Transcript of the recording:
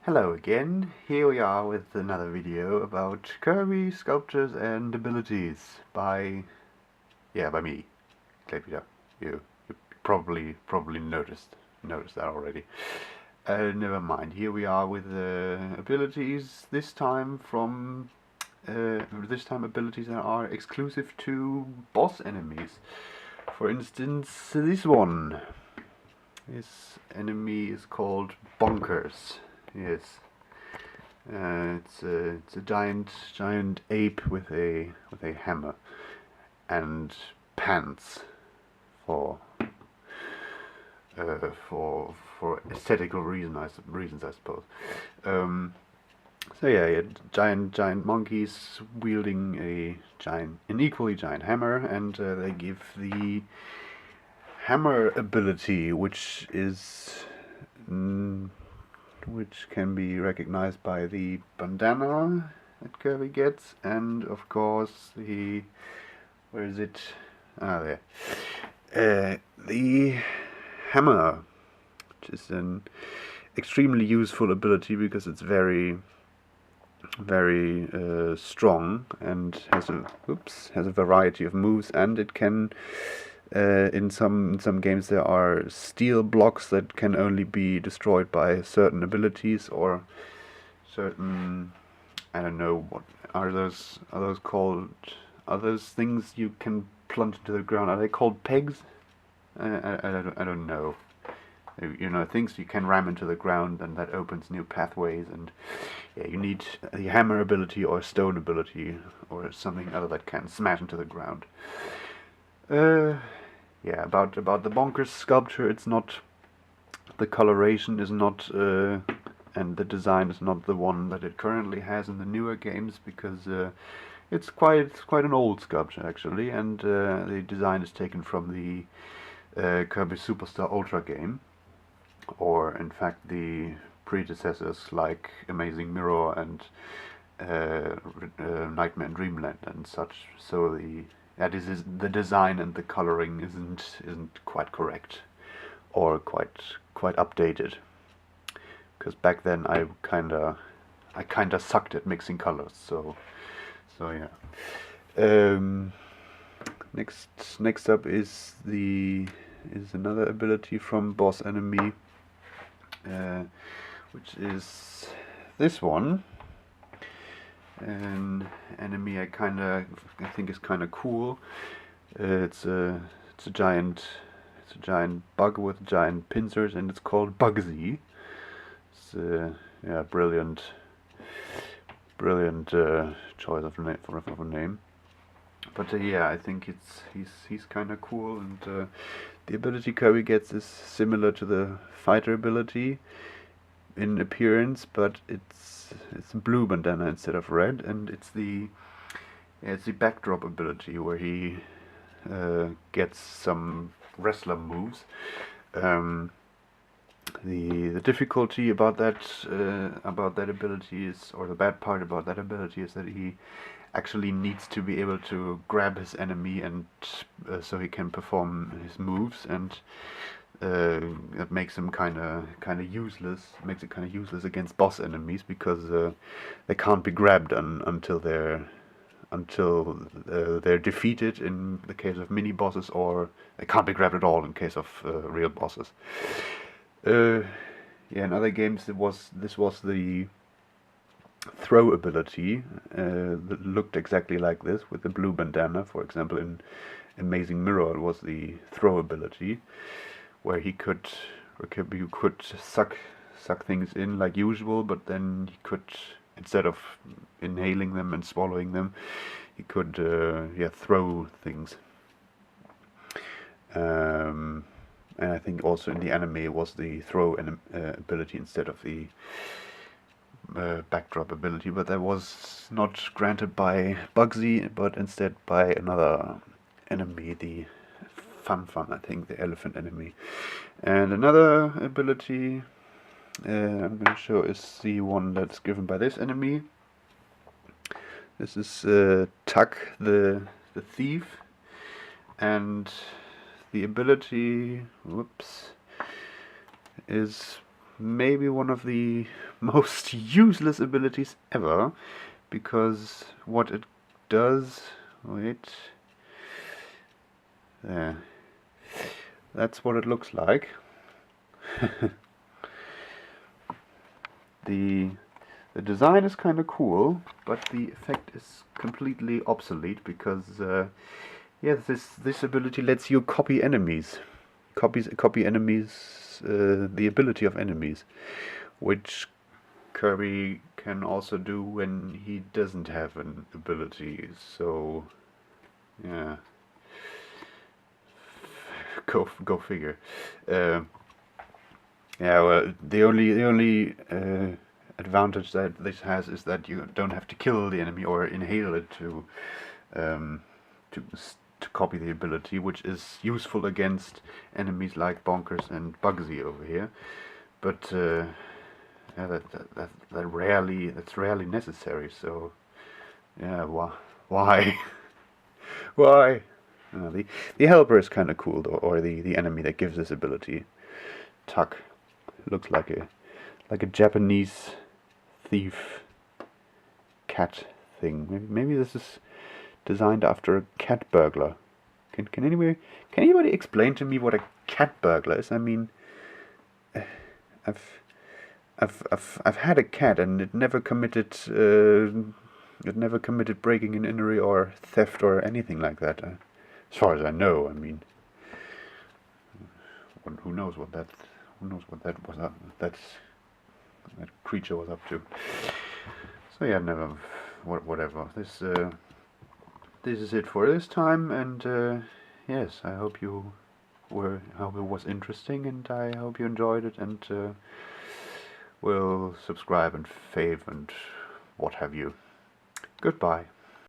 Hello again, here we are with another video about Kirby sculptures and abilities by me, ClayPita. You probably noticed that already. Never mind. Here we are with abilities this time abilities that are exclusive to boss enemies. For instance, this one. This enemy is called Bonkers. Yes. It's a giant ape with a hammer and pants for aesthetical reasons, I suppose. So yeah, giant monkeys wielding an equally giant hammer, and they give the hammer ability, which can be recognized by the bandana that Kirby gets, and of course where is it? Ah, there. The hammer, which is an extremely useful ability because it's very strong and has a variety of moves, and it can in some games there are steel blocks that can only be destroyed by certain abilities or certain, I don't know, what are those called? Are those things you can plunge into the ground? Are they called pegs? I don't know. You know, things you can ram into the ground, and that opens new pathways, and yeah, you need the hammer ability or stone ability or something other that can smash into the ground. Yeah, about the Bonkers sculpture, it's not, the coloration is not, and the design is not the one that it currently has in the newer games, because it's quite an old sculpture actually, and the design is taken from the Kirby Superstar Ultra game, or in fact the predecessors like Amazing Mirror and Nightmare and Dreamland and such. So the design and the coloring isn't quite correct or quite updated, because back then I kinda sucked at mixing colors. So yeah. Next up is another ability from boss enemy, which is this one. An enemy I think is kinda cool. It's a giant bug with giant pincers, and it's called Bugsy. It's yeah, brilliant choice of a name. But yeah, I think he's kinda cool, and the ability Kirby gets is similar to the fighter ability in appearance, but it's blue bandana instead of red, and it's the backdrop ability where he gets some wrestler moves. The difficulty about that ability is, or the bad part about that ability is, that he actually needs to be able to grab his enemy, and so he can perform his moves, and that makes him kind of useless. Makes it kind of useless against boss enemies, because they can't be grabbed until they're defeated in the case of mini bosses, or they can't be grabbed at all in case of real bosses. Yeah, in other games this was the throw ability that looked exactly like this with the blue bandana. For example, in Amazing Mirror, it was the throw ability, where you could suck things in like usual, but then he could, instead of inhaling them and swallowing them, he could throw things. And I think also in the anime it was the throw ability instead of the backdrop ability, but that was not granted by Bugsy, but instead by another enemy, the Fun, I think, the elephant enemy. And another ability I'm going to show is the one that's given by this enemy. This is Tuck, the thief, and the ability, is maybe one of the most useless abilities ever, because what it does, wait, there, that's what it looks like. The design is kind of cool, but the effect is completely obsolete because yeah, this ability lets you copy enemies, copy enemies, the ability of enemies, which Kirby can also do when he doesn't have an ability. So yeah, go figure. Yeah, well, the only advantage that this has is that you don't have to kill the enemy or inhale it um, to to copy the ability, which is useful against enemies like Bonkers and Bugsy over here. But yeah, that's rarely necessary. So yeah, why why? The helper is kind of cool though, or the enemy that gives this ability. Tuck looks like a Japanese thief cat thing. Maybe this is designed after a cat burglar. Can anybody explain to me what a cat burglar is? I mean, I've I've had a cat and it never committed breaking and entry or theft or anything like that. As far as I know, I mean, who knows what that was that creature was up to. So yeah, never, whatever. This is it for this time, and yes, I hope it was interesting, and I hope you enjoyed it, and will subscribe and fave and what have you. Goodbye.